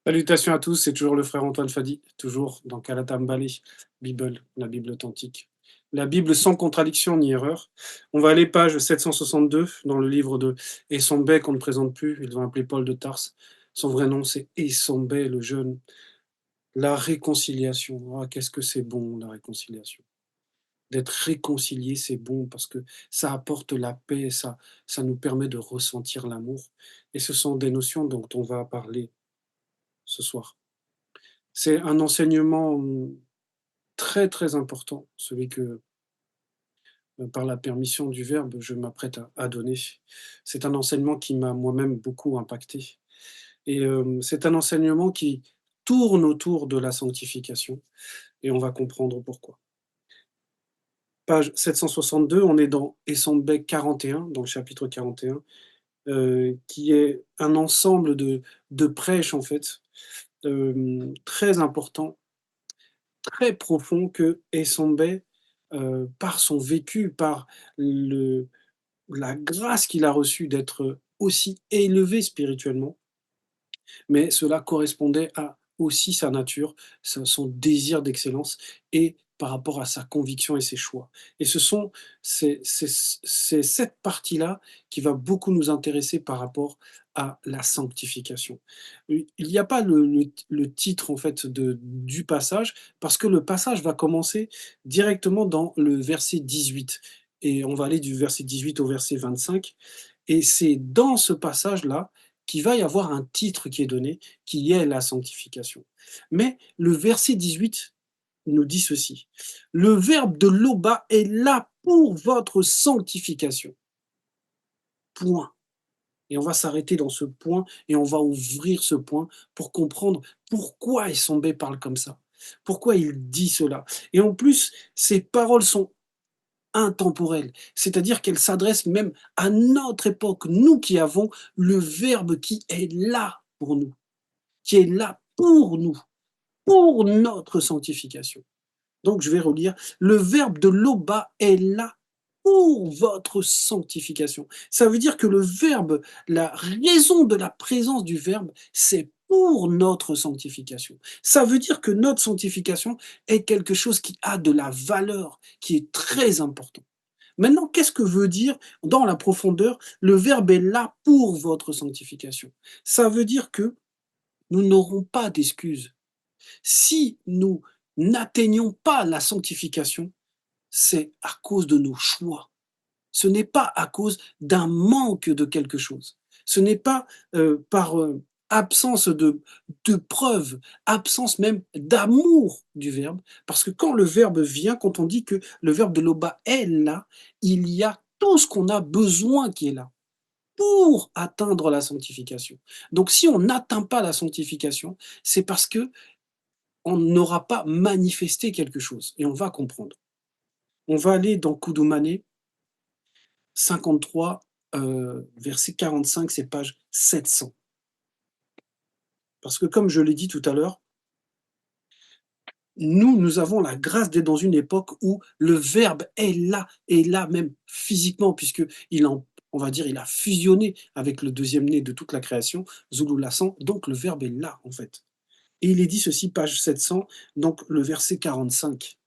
Salutations à tous, c'est toujours le frère Antoine Fadi, toujours dans Kalatambale, Bible, la Bible authentique. La Bible sans contradiction ni erreur. On va aller page 762 dans le livre de Essambet qu'on ne présente plus, ils ont appelé Paul de Tarse. Son vrai nom c'est Essambet le jeune. La réconciliation, ah, qu'est-ce que c'est bon la réconciliation. D'être réconcilié, c'est bon parce que ça apporte la paix, ça nous permet de ressentir l'amour. Et ce sont des notions dont on va parler ce soir. C'est un enseignement, très, très important, celui que, par la permission du Verbe, je m'apprête à donner. C'est un enseignement qui m'a moi-même beaucoup impacté et c'est un enseignement qui tourne autour de la sanctification et on va comprendre pourquoi. Page 762, on est dans Essambet 41, dans le chapitre 41, qui est un ensemble de prêches, en fait, très importants, très profond que Essambet, par son vécu, par le la grâce qu'il a reçue d'être aussi élevé spirituellement, mais cela correspondait à aussi sa nature, son désir d'excellence et par rapport à sa conviction et ses choix. Et ce sont c'est cette partie-là qui va beaucoup nous intéresser par rapport à la sanctification. Il n'y a pas le titre en fait du passage, parce que le passage va commencer directement dans le verset 18 et on va aller du verset 18 au verset 25 et c'est dans ce passage-là qu'il va y avoir un titre qui est donné, qui est la sanctification. Mais le verset 18 nous dit ceci: le verbe de loba est là pour votre sanctification. Point. Et on va s'arrêter dans ce point et on va ouvrir ce point pour comprendre pourquoi Essambet parle comme ça. Pourquoi il dit cela. Et en plus, ces paroles sont intemporelles, c'est-à-dire qu'elles s'adressent même à notre époque, nous qui avons le Verbe qui est là pour nous, qui est là pour nous, pour notre sanctification. Donc je vais relire, le Verbe de l'Oba est là pour votre sanctification. Ça veut dire que le Verbe, la raison de la présence du Verbe, c'est pour notre sanctification. Ça veut dire que notre sanctification est quelque chose qui a de la valeur, qui est très important. Maintenant, qu'est-ce que veut dire dans la profondeur, le Verbe est là pour votre sanctification? Ça veut dire que nous n'aurons pas d'excuses. Si nous n'atteignons pas la sanctification, c'est à cause de nos choix. Ce n'est pas à cause d'un manque de quelque chose. Ce n'est pas par absence de preuve, absence même d'amour du Verbe. Parce que quand le Verbe vient, quand on dit que le Verbe de l'Oba est là, il y a tout ce qu'on a besoin qui est là pour atteindre la sanctification. Donc si on n'atteint pas la sanctification, c'est parce que on n'aura pas manifesté quelque chose et on va comprendre. On va aller dans Koudoumane 53, verset 45, c'est page 700. Parce que comme je l'ai dit tout à l'heure, nous avons la grâce d'être dans une époque où le Verbe est là même physiquement, puisqu'il on va dire, il a fusionné avec le deuxième né de toute la création, Zulu Lassan, donc le Verbe est là en fait. Et il est dit ceci, page 700, donc le verset 45.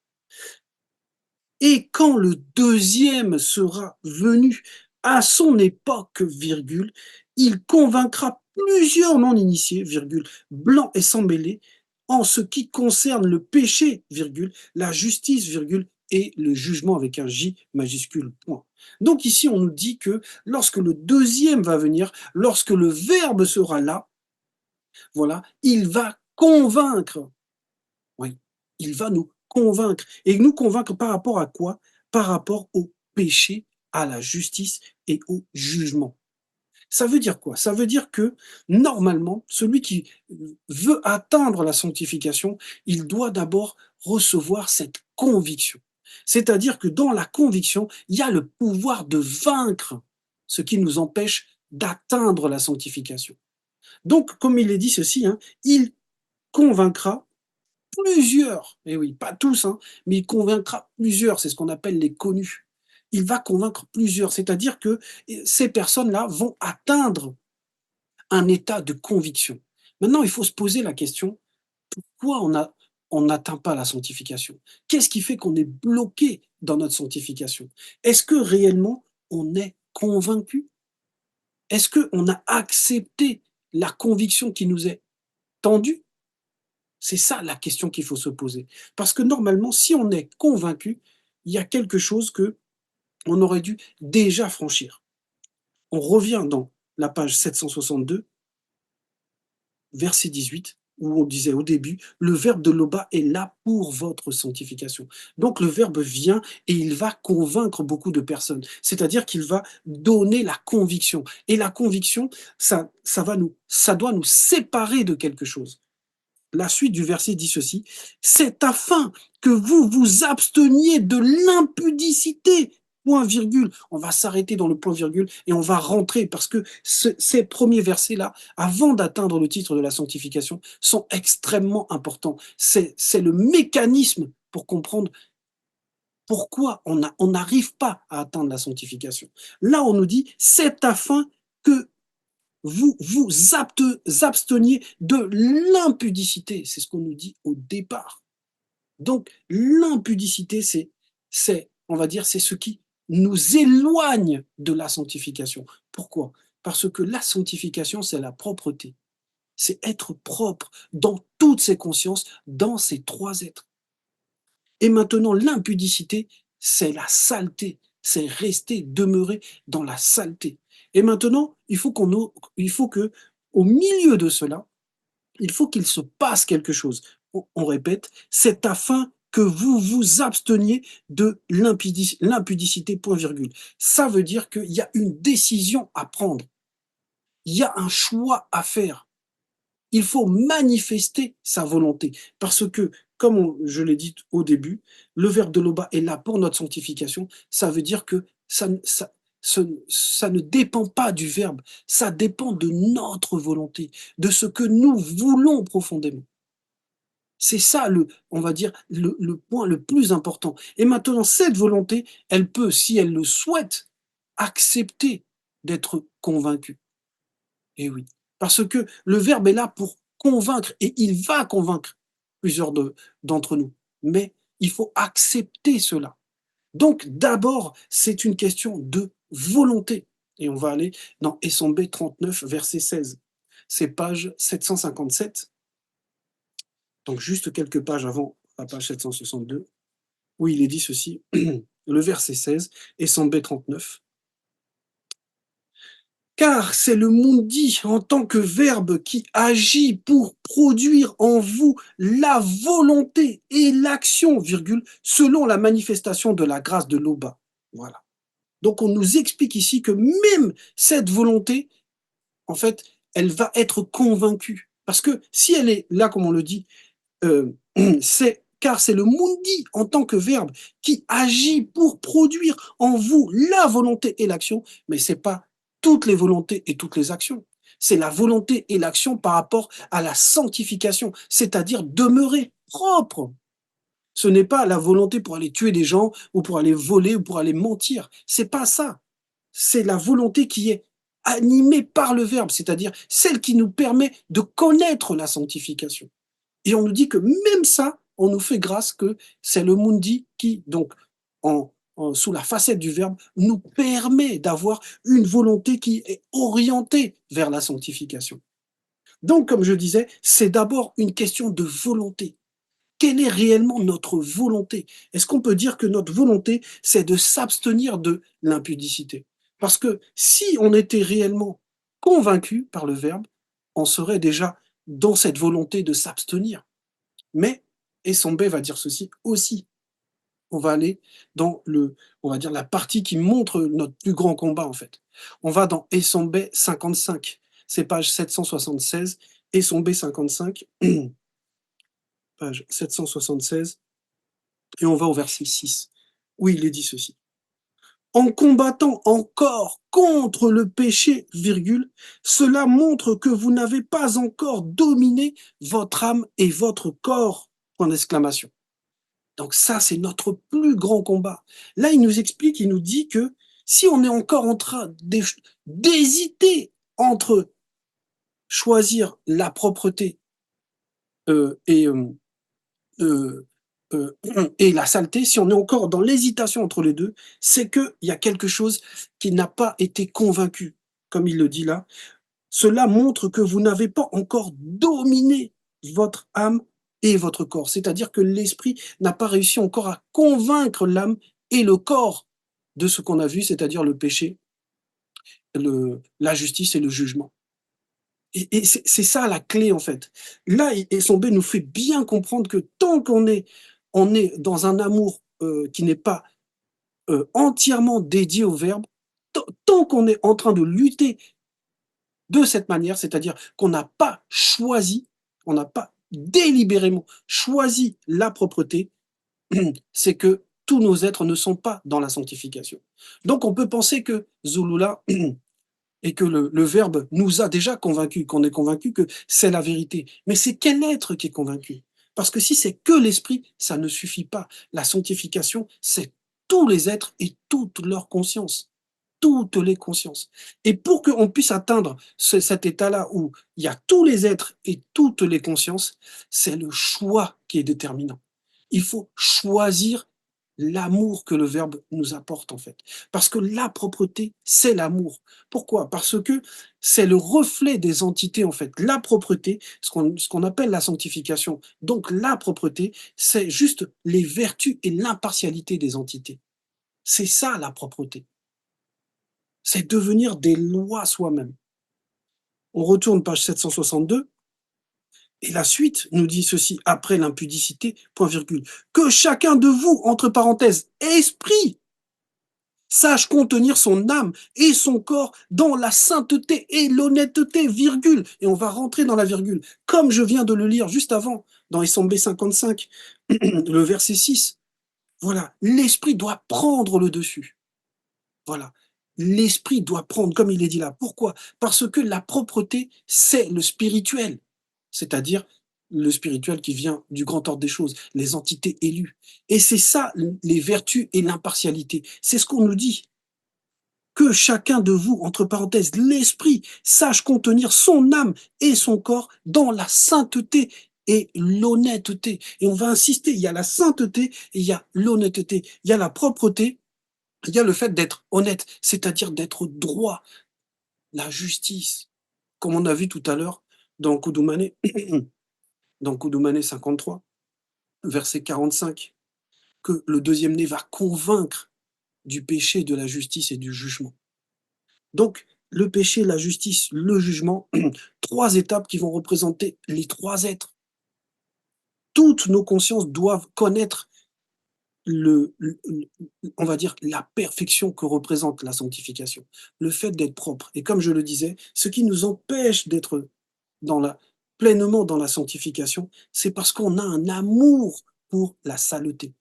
Et quand le deuxième sera venu à son époque, virgule, il convaincra plusieurs non-initiés, virgule, blancs et sans mêlés, en ce qui concerne le péché, virgule, la justice, virgule, et le jugement avec un J majuscule, point. Donc ici, on nous dit que lorsque le deuxième va venir, lorsque le Verbe sera là, voilà, il va convaincre. Oui, il va nous convaincre. Et nous convaincre par rapport à quoi? Par rapport au péché, à la justice et au jugement. Ça veut dire quoi? Ça veut dire que normalement, celui qui veut atteindre la sanctification, il doit d'abord recevoir cette conviction. C'est-à-dire que dans la conviction, il y a le pouvoir de vaincre ce qui nous empêche d'atteindre la sanctification. Donc, comme il est dit ceci, hein, il convaincra plusieurs, et oui, pas tous, hein, mais il convaincra plusieurs, c'est ce qu'on appelle les connus. Il va convaincre plusieurs, c'est-à-dire que ces personnes-là vont atteindre un état de conviction. Maintenant, il faut se poser la question, pourquoi on n'atteint pas la sanctification? Qu'est-ce qui fait qu'on est bloqué dans notre sanctification? Est-ce que réellement on est convaincu? Est-ce qu'on a accepté la conviction qui nous est tendue? C'est ça la question qu'il faut se poser. Parce que normalement, si on est convaincu, il y a quelque chose que on aurait dû déjà franchir. On revient dans la page 762, verset 18, où on disait au début, le verbe de Loba est là pour votre sanctification. Donc le verbe vient et il va convaincre beaucoup de personnes. C'est-à-dire qu'il va donner la conviction. Et la conviction, ça doit nous séparer de quelque chose. La suite du verset dit ceci, c'est afin que vous vous absteniez de l'impudicité. Point virgule. On va s'arrêter dans le point virgule et on va rentrer parce que ces premiers versets-là, avant d'atteindre le titre de la sanctification, sont extrêmement importants. C'est le mécanisme pour comprendre pourquoi on n'arrive pas à atteindre la sanctification. Là, on nous dit, c'est afin que vous vous absteniez de l'impudicité. C'est ce qu'on nous dit au départ. Donc, l'impudicité, on va dire, c'est ce qui nous éloigne de la sanctification. Pourquoi? Parce que la sanctification, c'est la propreté. C'est être propre dans toutes ses consciences, dans ces trois êtres. Et maintenant, l'impudicité, c'est la saleté, c'est rester, demeurer dans la saleté. Et maintenant, il faut que, au milieu de cela, il faut qu'il se passe quelque chose. On répète, c'est afin que vous vous absteniez de l'impudicité, point virgule. Ça veut dire qu'il y a une décision à prendre. Il y a un choix à faire. Il faut manifester sa volonté. Parce que, comme je l'ai dit au début, le verbe de Loba est là pour notre sanctification. Ça veut dire que ça ne dépend pas du verbe, ça dépend de notre volonté, de ce que nous voulons profondément. C'est ça, on va dire, le point le plus important. Et maintenant, cette volonté, elle peut, si elle le souhaite, accepter d'être convaincue. Eh oui, parce que le verbe est là pour convaincre et il va convaincre plusieurs d'entre nous. Mais il faut accepter cela. Donc d'abord, c'est une question de volonté. Et on va aller dans Essambé 39, verset 16. C'est page 757, donc juste quelques pages avant la page 762, où il est dit ceci, le verset 16, Essambé 39. Car c'est le mundi en tant que verbe qui agit pour produire en vous la volonté et l'action, virgule, selon la manifestation de la grâce de l'Oba. Voilà. Donc on nous explique ici que même cette volonté, en fait, elle va être convaincue. Parce que si elle est là, comme on le dit, car c'est le mundi en tant que verbe qui agit pour produire en vous la volonté et l'action, mais c'est pas toutes les volontés et toutes les actions. C'est la volonté et l'action par rapport à la sanctification, c'est-à-dire demeurer propre. Ce n'est pas la volonté pour aller tuer des gens ou pour aller voler ou pour aller mentir. C'est pas ça. C'est la volonté qui est animée par le verbe, c'est-à-dire celle qui nous permet de connaître la sanctification. Et on nous dit que même ça, on nous fait grâce que c'est le mundi qui, donc, sous la facette du verbe, nous permet d'avoir une volonté qui est orientée vers la sanctification. Donc, comme je disais, c'est d'abord une question de volonté. Quelle est réellement notre volonté? Est-ce qu'on peut dire que notre volonté, c'est de s'abstenir de l'impudicité? Parce que si on était réellement convaincu par le verbe, on serait déjà dans cette volonté de s'abstenir. Mais Essambé va dire ceci aussi. On va aller dans on va dire la partie qui montre notre plus grand combat en fait. On va dans Essambé 55, c'est page 776, Essambé 55, page 776, et on va au verset 6, où il est dit ceci. En combattant encore contre le péché, virgule, cela montre que vous n'avez pas encore dominé votre âme et votre corps, point d'exclamation. Donc ça, c'est notre plus grand combat. Là, il nous explique, il nous dit que si on est encore en train d'hésiter entre choisir la propreté et heu heu, et la saleté, si on est encore dans l'hésitation entre les 2, c'est qu'il y a quelque chose qui n'a pas été convaincu, comme il le dit là. Cela montre que vous n'avez pas encore dominé votre âme et votre corps. C'est-à-dire que l'esprit n'a pas réussi encore à convaincre l'âme et le corps de ce qu'on a vu, c'est-à-dire le péché, la justice et le jugement. Et c'est ça la clé en fait. Là, et Sombé nous fait bien comprendre que tant on est dans un amour qui n'est pas entièrement dédié au Verbe, tant qu'on est en train de lutter de cette manière, c'est-à-dire qu'on n'a pas choisi, on n'a pas délibérément choisi la propreté, c'est que tous nos êtres ne sont pas dans la sanctification. Donc on peut penser que Zulula et que le Verbe nous a déjà convaincus, qu'on est convaincu que c'est la vérité. Mais c'est quel être qui est convaincu? Parce que si c'est que l'esprit, ça ne suffit pas. La sanctification, c'est tous les êtres et toute leur conscience. Toutes les consciences. Et pour qu'on puisse atteindre cet état-là où il y a tous les êtres et toutes les consciences, c'est le choix qui est déterminant. Il faut choisir l'amour que le Verbe nous apporte en fait. Parce que la propreté, c'est l'amour. Pourquoi? Parce que c'est le reflet des entités en fait. La propreté, ce qu'on appelle la sanctification. Donc la propreté, c'est juste les vertus et l'impartialité des entités. C'est ça la propreté. C'est devenir des lois soi-même. On retourne page 762 et la suite nous dit ceci: après l'impudicité, point virgule, que chacun de vous, entre parenthèses, esprit, sache contenir son âme et son corps dans la sainteté et l'honnêteté, virgule. Et on va rentrer dans la virgule, comme je viens de le lire juste avant, dans Essambé 55, le verset 6. Voilà, l'esprit doit prendre le dessus. Voilà. L'esprit doit prendre, comme il est dit là. Pourquoi? Parce que la propreté, c'est le spirituel. C'est-à-dire le spirituel qui vient du grand ordre des choses, les entités élues. Et c'est ça, les vertus et l'impartialité. C'est ce qu'on nous dit. Que chacun de vous, entre parenthèses, l'esprit, sache contenir son âme et son corps dans la sainteté et l'honnêteté. Et on va insister, il y a la sainteté et il y a l'honnêteté. Il y a la propreté, il y a le fait d'être honnête, c'est-à-dire d'être droit, la justice, comme on a vu tout à l'heure dans Koudoumane, dans Koudoumane 53, verset 45, que le deuxième né va convaincre du péché, de la justice et du jugement. Donc, le péché, la justice, le jugement, trois étapes qui vont représenter les trois êtres. Toutes nos consciences doivent connaître on va dire, la perfection que représente la sanctification, le fait d'être propre. Et comme je le disais, ce qui nous empêche d'être pleinement dans la sanctification, c'est parce qu'on a un amour pour la saleté,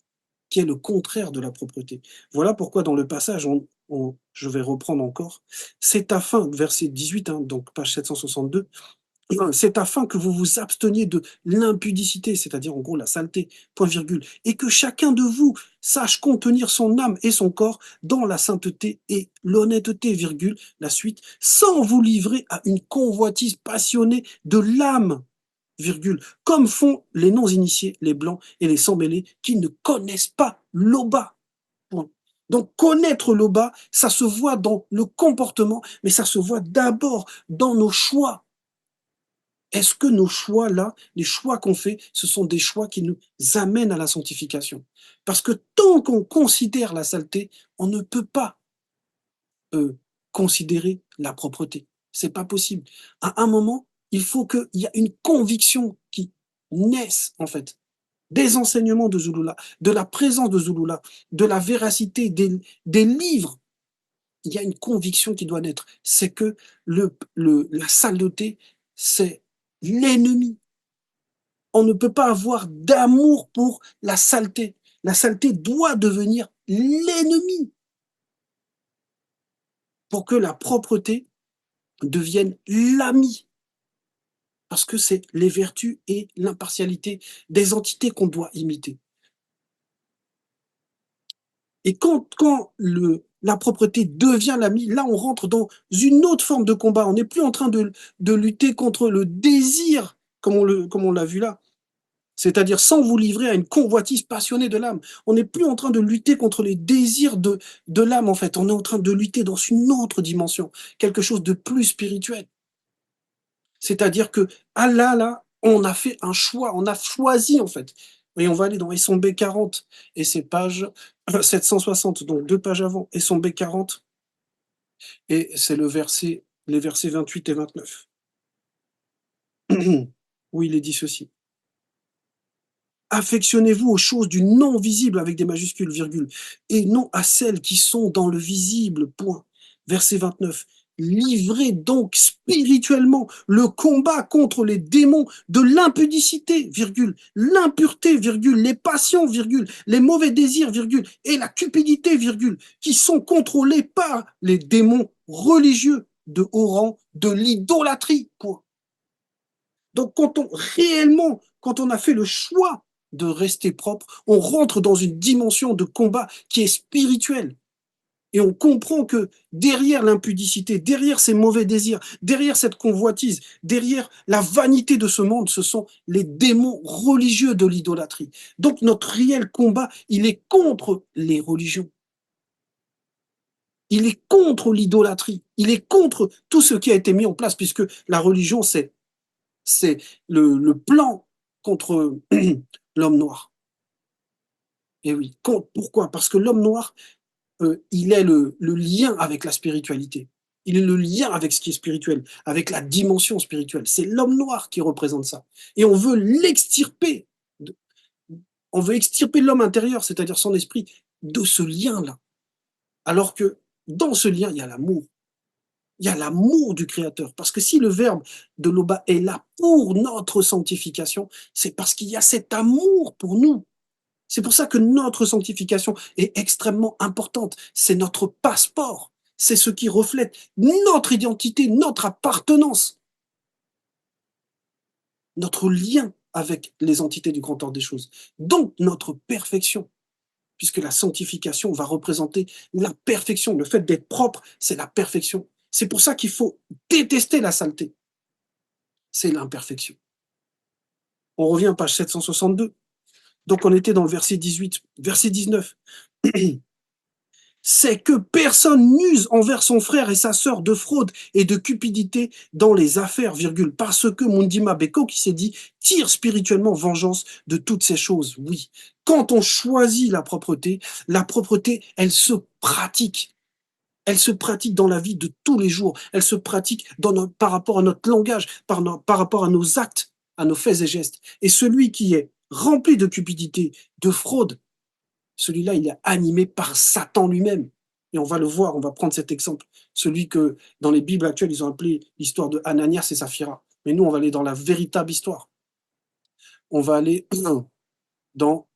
qui est le contraire de la propreté. Voilà pourquoi dans le passage, je vais reprendre encore, c'est afin, verset 18, hein, donc page 762, c'est afin que vous vous absteniez de l'impudicité, c'est-à-dire en gros la saleté, point virgule, et que chacun de vous sache contenir son âme et son corps dans la sainteté et l'honnêteté, virgule, la suite, sans vous livrer à une convoitise passionnée de l'âme, virgule, comme font les non-initiés, les blancs et les sans-mêlés qui ne connaissent pas l'Oba. Point. Donc connaître l'Oba, ça se voit dans le comportement, mais ça se voit d'abord dans nos choix. Est-ce que nos choix là, les choix qu'on fait, ce sont des choix qui nous amènent à la sanctification? Parce que tant qu'on considère la saleté, on ne peut pas considérer la propreté. C'est pas possible. À un moment, il faut qu'il y ait une conviction qui naisse, en fait, des enseignements de Zulula, de la présence de Zulula, de la véracité des livres. Il y a une conviction qui doit naître. C'est que la saleté, c'est l'ennemi. On ne peut pas avoir d'amour pour la saleté. La saleté doit devenir l'ennemi pour que la propreté devienne l'ami. Parce que c'est les vertus et l'impartialité des entités qu'on doit imiter. Et quand la propreté devient l'ami. Là, on rentre dans une autre forme de combat. On n'est plus en train de lutter contre le désir, comme on l'a vu là. C'est-à-dire sans vous livrer à une convoitise passionnée de l'âme. On n'est plus en train de lutter contre les désirs de l'âme, en fait. On est en train de lutter dans une autre dimension, quelque chose de plus spirituel. C'est-à-dire que, ah là, on a fait un choix, on a choisi, en fait. Et on va aller dans Essombe 40, et c'est page 760, donc 2 pages avant, Essombe 40, et c'est les versets 28 et 29, où il est dit ceci. Affectionnez-vous aux choses du non visible avec des majuscules, virgule, et non à celles qui sont dans le visible, point. Verset 29. Livrez donc spirituellement le combat contre les démons de l'impudicité, virgule, l'impureté, virgule, les passions, virgule, les mauvais désirs, virgule, et la cupidité, virgule, qui sont contrôlés par les démons religieux de haut rang de l'idolâtrie, point. Donc, quand on a fait le choix de rester propre, on rentre dans une dimension de combat qui est spirituelle. Et on comprend que derrière l'impudicité, derrière ces mauvais désirs, derrière cette convoitise, derrière la vanité de ce monde, ce sont les démons religieux de l'idolâtrie. Donc notre réel combat, il est contre les religions. Il est contre l'idolâtrie. Il est contre tout ce qui a été mis en place, puisque la religion, c'est le plan contre l'homme noir. Et oui, pourquoi? Parce que l'homme noir, il est le lien avec la spiritualité. Il est le lien avec ce qui est spirituel, avec la dimension spirituelle. C'est l'homme noir qui représente ça. Et on veut l'extirper. On veut extirper l'homme intérieur, c'est-à-dire son esprit, de ce lien-là. Alors que dans ce lien, il y a l'amour. Il y a l'amour du Créateur. Parce que si le Verbe de l'Oba est là pour notre sanctification, c'est parce qu'il y a cet amour pour nous. C'est pour ça que notre sanctification est extrêmement importante. C'est notre passeport. C'est ce qui reflète notre identité, notre appartenance, notre lien avec les entités du grand ordre des choses. Donc notre perfection, puisque la sanctification va représenter la perfection. Le fait d'être propre, c'est la perfection. C'est pour ça qu'il faut détester la saleté. C'est l'imperfection. On revient à page 762. Donc on était dans le verset 18, verset 19. C'est que personne n'use envers son frère et sa sœur de fraude et de cupidité dans les affaires, virgule, parce que Mundima Beko, qui s'est dit, tire spirituellement vengeance de toutes ces choses. Oui, quand on choisit la propreté, elle se pratique. Elle se pratique dans la vie de tous les jours. Elle se pratique par rapport à notre langage, par rapport à nos actes, à nos faits et gestes. Et celui qui est rempli de cupidité, de fraude, celui-là, il est animé par Satan lui-même. Et on va le voir, on va prendre cet exemple. Celui que dans les Bibles actuelles, ils ont appelé l'histoire de Ananias et Saphira. Mais nous, on va aller dans la véritable histoire. On va aller dans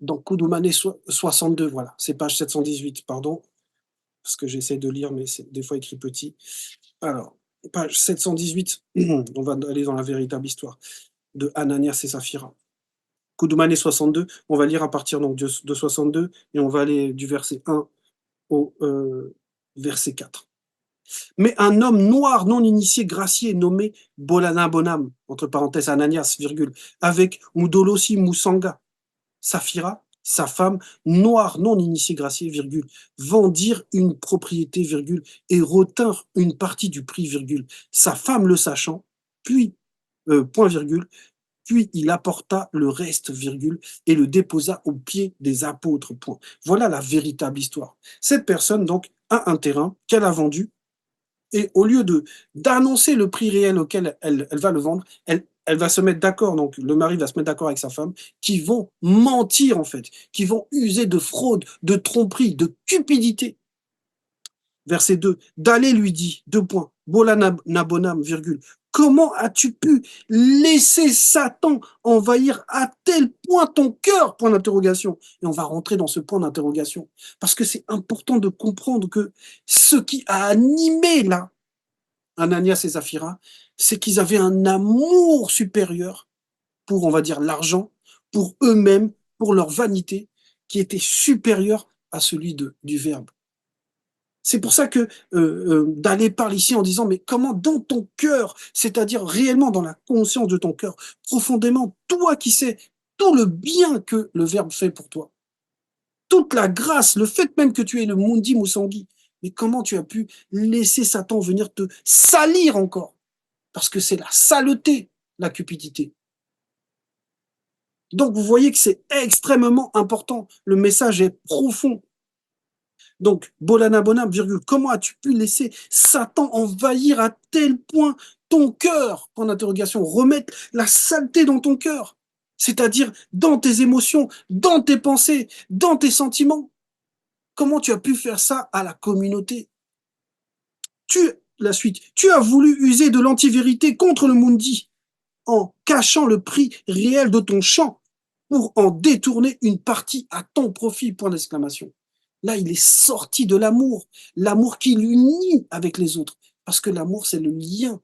dans Koudoumane 62, voilà, c'est page 718, pardon, parce que j'essaie de lire, mais c'est des fois écrit petit. Alors, page 718, on va aller dans la véritable histoire de Ananias et Saphira. Koudoumane 62, on va lire à partir donc de 62 et on va aller du verset 1 au verset 4. Mais un homme noir non initié gracié nommé Bolana Bonam, entre parenthèses Ananias, virgule, avec Mudolosi Musanga, Saphira, sa femme, noire non initiée graciée, virgule, vendirent une propriété, virgule, et retinrent une partie du prix, virgule. Sa femme le sachant, puis, point virgule, puis il apporta le reste, virgule, et le déposa aux pieds des apôtres, point. Voilà la véritable histoire. Cette personne, donc, a un terrain qu'elle a vendu, et au lieu d'annoncer le prix réel auquel elle va le vendre, elle va se mettre d'accord, donc le mari va se mettre d'accord avec sa femme, qui vont mentir en fait, qui vont user de fraude, de tromperie, de cupidité. Verset 2, Dalé lui dit, deux points, Bola Nabonam, virgule, comment as-tu pu laisser Satan envahir à tel point ton cœur, point d'interrogation. Et on va rentrer dans ce point d'interrogation, parce que c'est important de comprendre que ce qui a animé là, Ananias et Saphira, c'est qu'ils avaient un amour supérieur pour, on va dire, l'argent, pour eux-mêmes, pour leur vanité, qui était supérieur à celui du Verbe. C'est pour ça que Dallet parle ici en disant, mais comment dans ton cœur, c'est-à-dire réellement dans la conscience de ton cœur, profondément, toi qui sais tout le bien que le Verbe fait pour toi, toute la grâce, le fait même que tu es le Mundi Moussangui, mais comment tu as pu laisser Satan venir te salir encore? Parce que c'est la saleté, la cupidité. Donc vous voyez que c'est extrêmement important. Le message est profond. Donc, Bolana Bonam, virgule, comment as-tu pu laisser Satan envahir à tel point ton cœur? Point d'interrogation. Remettre la saleté dans ton cœur. C'est-à-dire dans tes émotions, dans tes pensées, dans tes sentiments. Comment tu as pu faire ça à la communauté? La suite. Tu as voulu user de l'antivérité contre le Mundi en cachant le prix réel de ton champ pour en détourner une partie à ton profit, point d'exclamation. Là, il est sorti de l'amour qui l'unit avec les autres, parce que l'amour, c'est le lien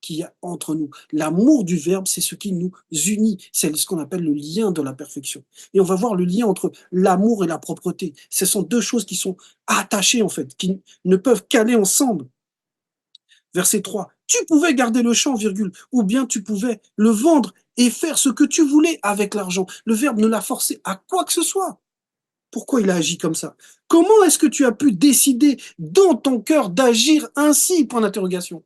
qu'il y a entre nous. L'amour du Verbe, c'est ce qui nous unit, c'est ce qu'on appelle le lien de la perfection. Et on va voir le lien entre l'amour et la propreté. Ce sont deux choses qui sont attachées, en fait, qui ne peuvent qu'aller ensemble. Verset 3. Tu pouvais garder le champ, virgule, ou bien tu pouvais le vendre et faire ce que tu voulais avec l'argent. Le Verbe ne l'a forcé à quoi que ce soit. Pourquoi il a agi comme ça? Comment est-ce que tu as pu décider dans ton cœur d'agir ainsi? Point d'interrogation.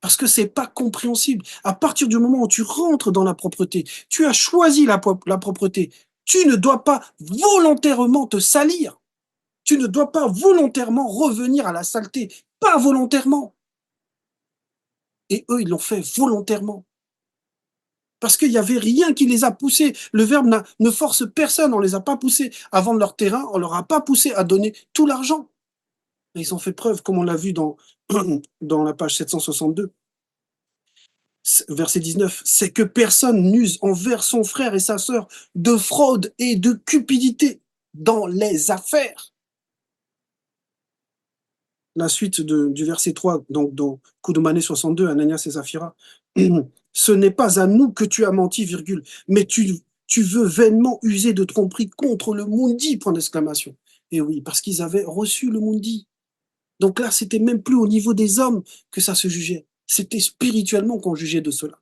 Parce que c'est pas compréhensible. À partir du moment où tu rentres dans la propreté, tu as choisi la propreté. Tu ne dois pas volontairement te salir. Tu ne dois pas volontairement revenir à la saleté. Pas volontairement. Et eux, ils l'ont fait volontairement. Parce qu'il n'y avait rien qui les a poussés. Le Verbe ne force personne, on ne les a pas poussés à vendre leur terrain, on ne leur a pas poussé à donner tout l'argent. Et ils ont fait preuve, comme on l'a vu dans, dans la page 762, verset 19, c'est que personne n'use envers son frère et sa sœur de fraude et de cupidité dans les affaires. La suite du verset 3, donc dans Koudoumane 62, Ananias et Saphira, ce n'est pas à nous que tu as menti, virgule, mais tu veux vainement user de tromperie contre le Mundi, point d'exclamation. Et oui, parce qu'ils avaient reçu le Mundi. Donc là, c'était même plus au niveau des hommes que ça se jugeait. C'était spirituellement qu'on jugeait de cela.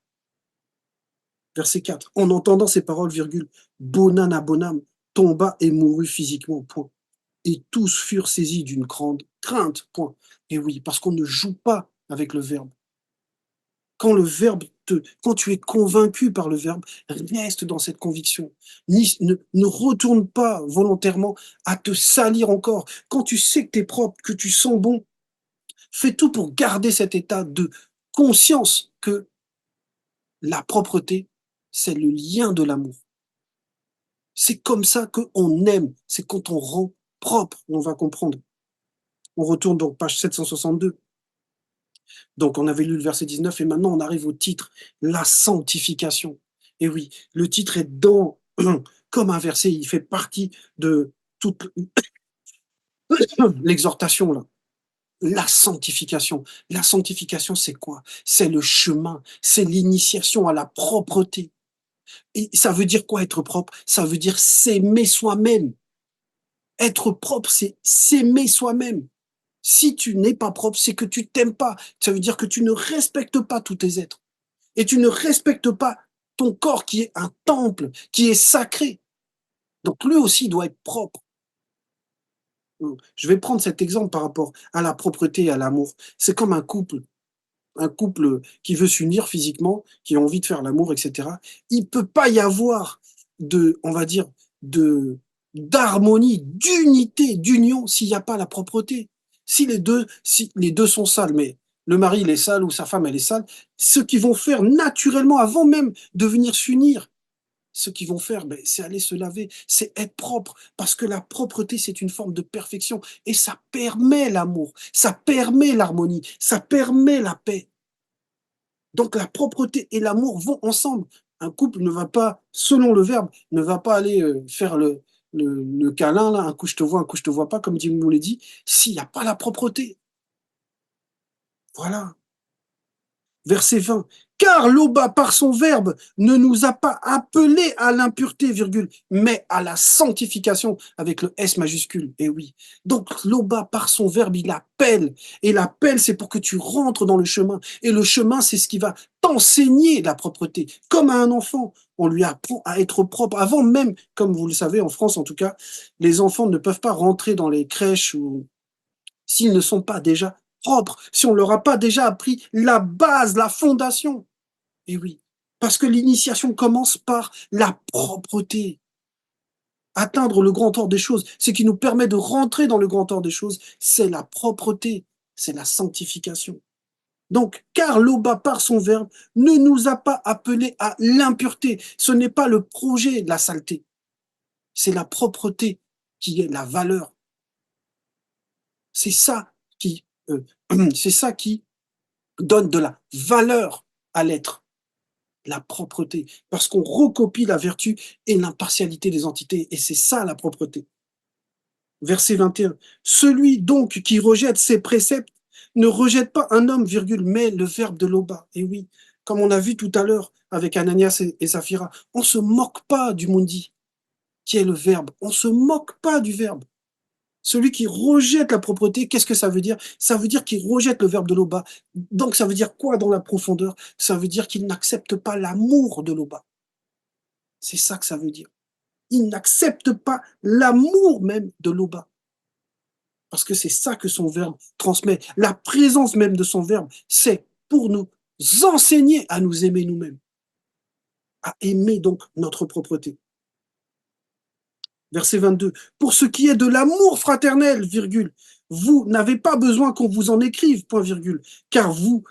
Verset 4. En entendant ces paroles, virgule, Bonan Bonam tomba et mourut physiquement, point. Et tous furent saisis d'une grande crainte, point. Et oui, parce qu'on ne joue pas avec le Verbe. Quand tu es convaincu par le Verbe, reste dans cette conviction. Ne retourne pas volontairement à te salir encore. Quand tu sais que tu es propre, que tu sens bon, fais tout pour garder cet état de conscience que la propreté, c'est le lien de l'amour. C'est comme ça qu'on aime, c'est quand on rend propre, on va comprendre. On retourne donc page 762. Donc on avait lu le verset 19 et maintenant on arrive au titre, la sanctification. Et oui, le titre est dans, comme un verset, il fait partie de toute l'exhortation là. La sanctification. La sanctification, c'est quoi? C'est le chemin, c'est l'initiation à la propreté. Et ça veut dire quoi être propre? Ça veut dire s'aimer soi-même. Être propre, c'est s'aimer soi-même. Si tu n'es pas propre, c'est que tu t'aimes pas. Ça veut dire que tu ne respectes pas tous tes êtres. Et tu ne respectes pas ton corps qui est un temple, qui est sacré. Donc lui aussi doit être propre. Je vais prendre cet exemple par rapport à la propreté et à l'amour. C'est comme un couple qui veut s'unir physiquement, qui a envie de faire l'amour, etc. Il peut pas y avoir on va dire, d'harmonie, d'unité, d'union s'il n'y a pas la propreté. Si les deux sont sales, mais le mari il est sale ou sa femme elle est sale, ce qu'ils vont faire naturellement avant même de venir s'unir, ce qu'ils vont faire, ben, c'est aller se laver, c'est être propre, parce que la propreté, c'est une forme de perfection, et ça permet l'amour, ça permet l'harmonie, ça permet la paix. Donc la propreté et l'amour vont ensemble. Un couple ne va pas, selon le Verbe, ne va pas aller faire le câlin, là, un coup je te vois, un coup je te vois pas, comme nous l'a dit, s'il n'y a pas la propreté. Voilà. Verset 20. Car l'Oba, par son verbe, ne nous a pas appelés à l'impureté, virgule, mais à la sanctification avec le S majuscule. Et oui. Donc l'Oba, par son verbe, il appelle. Et l'appel, c'est pour que tu rentres dans le chemin. Et le chemin, c'est ce qui va t'enseigner la propreté. Comme à un enfant, on lui apprend à être propre. Avant même, comme vous le savez, en France en tout cas, les enfants ne peuvent pas rentrer dans les crèches ou s'ils ne sont pas déjà propres, si on ne leur a pas déjà appris la base, la fondation. Et oui, parce que l'initiation commence par la propreté. Atteindre le grand ordre des choses, ce qui nous permet de rentrer dans le grand ordre des choses, c'est la propreté, c'est la sanctification. Donc, car l'Oba, par son verbe, ne nous a pas appelés à l'impureté. Ce n'est pas le projet de la saleté, c'est la propreté qui est la valeur. C'est ça qui, c'est ça qui donne de la valeur à l'être. La propreté, parce qu'on recopie la vertu et l'impartialité des entités, et c'est ça la propreté. Verset 21. Celui donc qui rejette ses préceptes ne rejette pas un homme, virgule, mais le verbe de l'Oba. Et oui, comme on a vu tout à l'heure avec Ananias et Saphira, on ne se moque pas du mundi, qui est le verbe. On ne se moque pas du verbe. Celui qui rejette la propreté, qu'est-ce que ça veut dire? Ça veut dire qu'il rejette le verbe de l'Oba. Donc ça veut dire quoi dans la profondeur? Ça veut dire qu'il n'accepte pas l'amour de l'Oba. C'est ça que ça veut dire. Il n'accepte pas l'amour même de l'Oba. Parce que c'est ça que son verbe transmet. La présence même de son verbe, c'est pour nous enseigner à nous aimer nous-mêmes, à aimer donc notre propreté. Verset 22. Pour ce qui est de l'amour fraternel, virgule, vous n'avez pas besoin qu'on vous en écrive, point virgule, car vous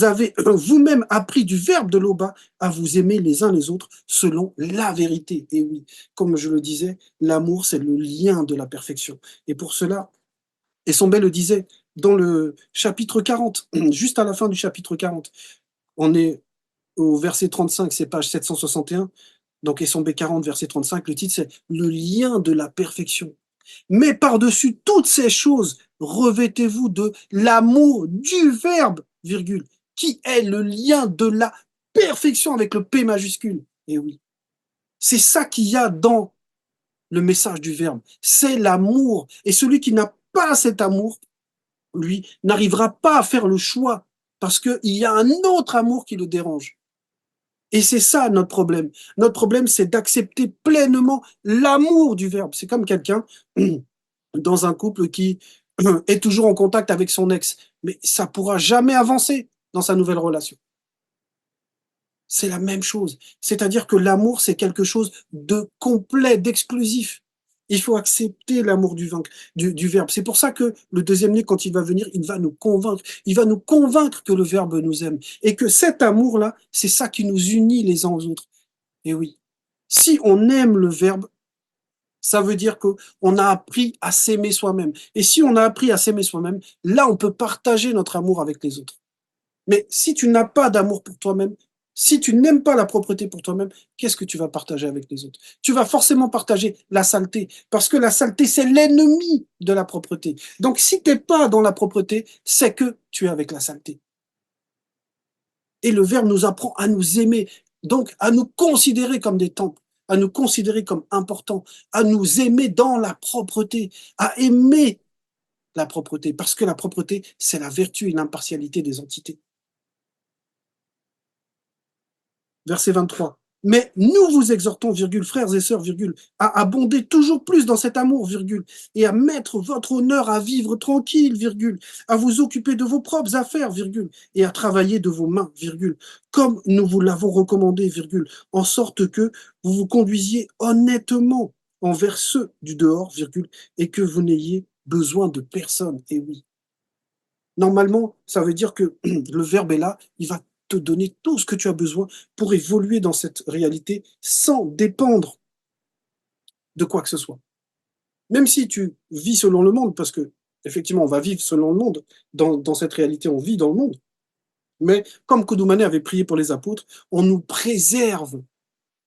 avez vous-même appris du verbe de l'Oba à vous aimer les uns les autres selon la vérité. Et oui, comme je le disais, l'amour, c'est le lien de la perfection. Et pour cela, Essombé le disait dans le chapitre 40, juste à la fin du chapitre 40, on est au verset 35, c'est page 761, donc Essombé 40, verset 35, le titre c'est le lien de la perfection. Mais par-dessus toutes ces choses, revêtez-vous de l'amour du verbe, virgule, qui est le lien de la perfection avec le P majuscule. Et oui, c'est ça qu'il y a dans le message du verbe, c'est l'amour. Et celui qui n'a pas cet amour, lui, n'arrivera pas à faire le choix parce qu'il y a un autre amour qui le dérange. Et c'est ça notre problème. Notre problème, c'est d'accepter pleinement l'amour du verbe. C'est comme quelqu'un dans un couple qui est toujours en contact avec son ex, mais ça pourra jamais avancer dans sa nouvelle relation. C'est la même chose. C'est-à-dire que l'amour, c'est quelque chose de complet, d'exclusif. Il faut accepter l'amour du verbe. C'est pour ça que le deuxième né, quand il va venir, il va nous convaincre. Il va nous convaincre que le verbe nous aime. Et que cet amour-là, c'est ça qui nous unit les uns aux autres. Et oui, si on aime le verbe, ça veut dire qu'on a appris à s'aimer soi-même. Et si on a appris à s'aimer soi-même, là, on peut partager notre amour avec les autres. Mais si tu n'as pas d'amour pour toi-même, si tu n'aimes pas la propreté pour toi-même, qu'est-ce que tu vas partager avec les autres? Tu vas forcément partager la saleté, parce que la saleté, c'est l'ennemi de la propreté. Donc, si tu n'es pas dans la propreté, c'est que tu es avec la saleté. Et le Verbe nous apprend à nous aimer, donc à nous considérer comme des temples, à nous considérer comme importants, à nous aimer dans la propreté, à aimer la propreté, parce que la propreté, c'est la vertu et l'impartialité des entités. Verset 23. Mais nous vous exhortons, virgule, frères et sœurs, virgule, à abonder toujours plus dans cet amour, virgule, et à mettre votre honneur à vivre tranquille, virgule, à vous occuper de vos propres affaires, virgule, et à travailler de vos mains, virgule, comme nous vous l'avons recommandé, virgule, en sorte que vous vous conduisiez honnêtement envers ceux du dehors, virgule, et que vous n'ayez besoin de personne. Et oui. Normalement, ça veut dire que le verbe est là, il va te donner tout ce que tu as besoin pour évoluer dans cette réalité sans dépendre de quoi que ce soit. Même si tu vis selon le monde, parce que effectivement, on va vivre selon le monde, dans cette réalité, on vit dans le monde. Mais comme Kodumane avait prié pour les apôtres, on nous préserve.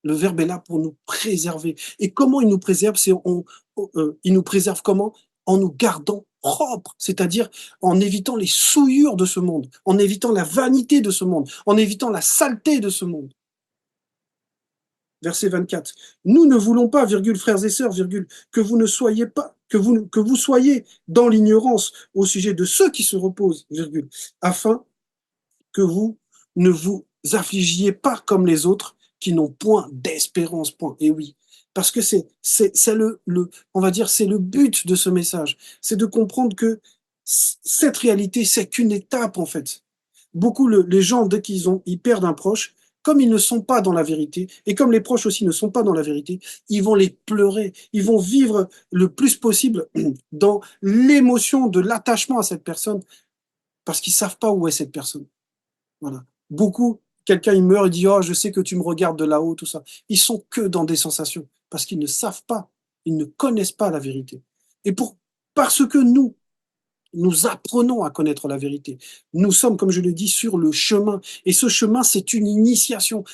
Le verbe est là pour nous préserver. Et comment il nous préserve? Il nous préserve comment? En nous gardant propre, c'est-à-dire en évitant les souillures de ce monde, en évitant la vanité de ce monde, en évitant la saleté de ce monde. Verset 24. Nous ne voulons pas, virgule, frères et sœurs, virgule, que vous ne soyez pas, que vous soyez dans l'ignorance au sujet de ceux qui se reposent, virgule, afin que vous ne vous affligiez pas comme les autres qui n'ont point d'espérance, point. Et oui, parce que c'est on va dire, c'est le but de ce message, c'est de comprendre que cette réalité, c'est qu'une étape en fait. Beaucoup, les gens, dès ils perdent un proche, comme ils ne sont pas dans la vérité, et comme les proches aussi ne sont pas dans la vérité, ils vont les pleurer, ils vont vivre le plus possible dans l'émotion de l'attachement à cette personne, parce qu'ils savent pas où est cette personne. Voilà. Beaucoup, quelqu'un il meurt, il dit oh je sais que tu me regardes de là-haut, tout ça. Ils sont que dans des sensations parce qu'ils ne savent pas, ils ne connaissent pas la vérité. Et parce que nous apprenons à connaître la vérité. Nous sommes, comme je l'ai dit, sur le chemin. Et ce chemin, c'est une initiation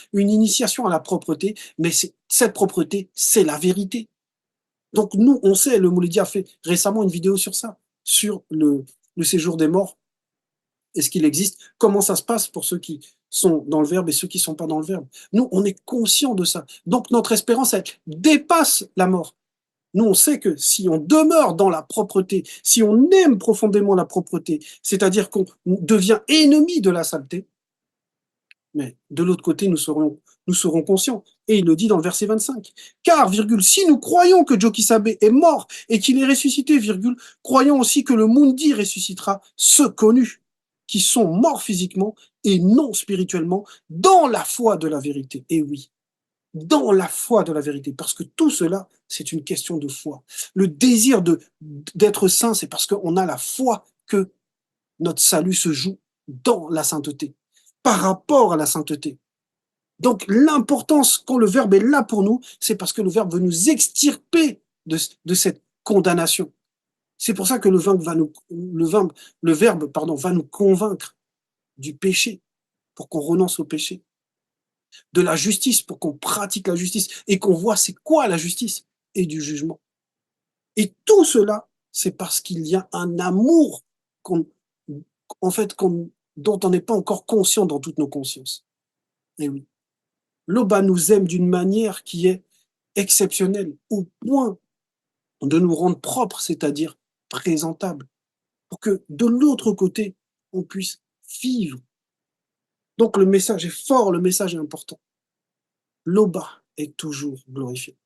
à la propreté, mais cette propreté, c'est la vérité. Donc nous, on sait, le Moulidi a fait récemment une vidéo sur ça, sur le séjour des morts. Est-ce qu'il existe? Comment ça se passe pour ceux qui sont dans le verbe et ceux qui ne sont pas dans le verbe? Nous, on est conscient de ça. Donc notre espérance, elle dépasse la mort. Nous, on sait que si on demeure dans la propreté, si on aime profondément la propreté, c'est-à-dire qu'on devient ennemi de la saleté, mais de l'autre côté, nous serons conscients. Et il le dit dans le verset 25. Car, virgule, si nous croyons que Joe Kisabe est mort et qu'il est ressuscité, virgule, croyons aussi que le Mundi ressuscitera ceux connus, qui sont morts physiquement et non spirituellement, dans la foi de la vérité. Et oui, dans la foi de la vérité, parce que tout cela, c'est une question de foi. Le désir d'être saint, c'est parce qu'on a la foi que notre salut se joue dans la sainteté, par rapport à la sainteté. Donc l'importance quand le Verbe est là pour nous, c'est parce que le Verbe veut nous extirper de cette condamnation. C'est pour ça que le Verbe va nous convaincre du péché, pour qu'on renonce au péché, de la justice, pour qu'on pratique la justice, et qu'on voit c'est quoi la justice, et du jugement. Et tout cela, c'est parce qu'il y a un amour qu'on, en fait, dont on n'est pas encore conscient dans toutes nos consciences. Et oui. L'Oba nous aime d'une manière qui est exceptionnelle, au point de nous rendre propres, c'est-à-dire présentables, pour que de l'autre côté, on puisse vivre. Donc le message est fort, le message est important. L'Oba est toujours glorifié.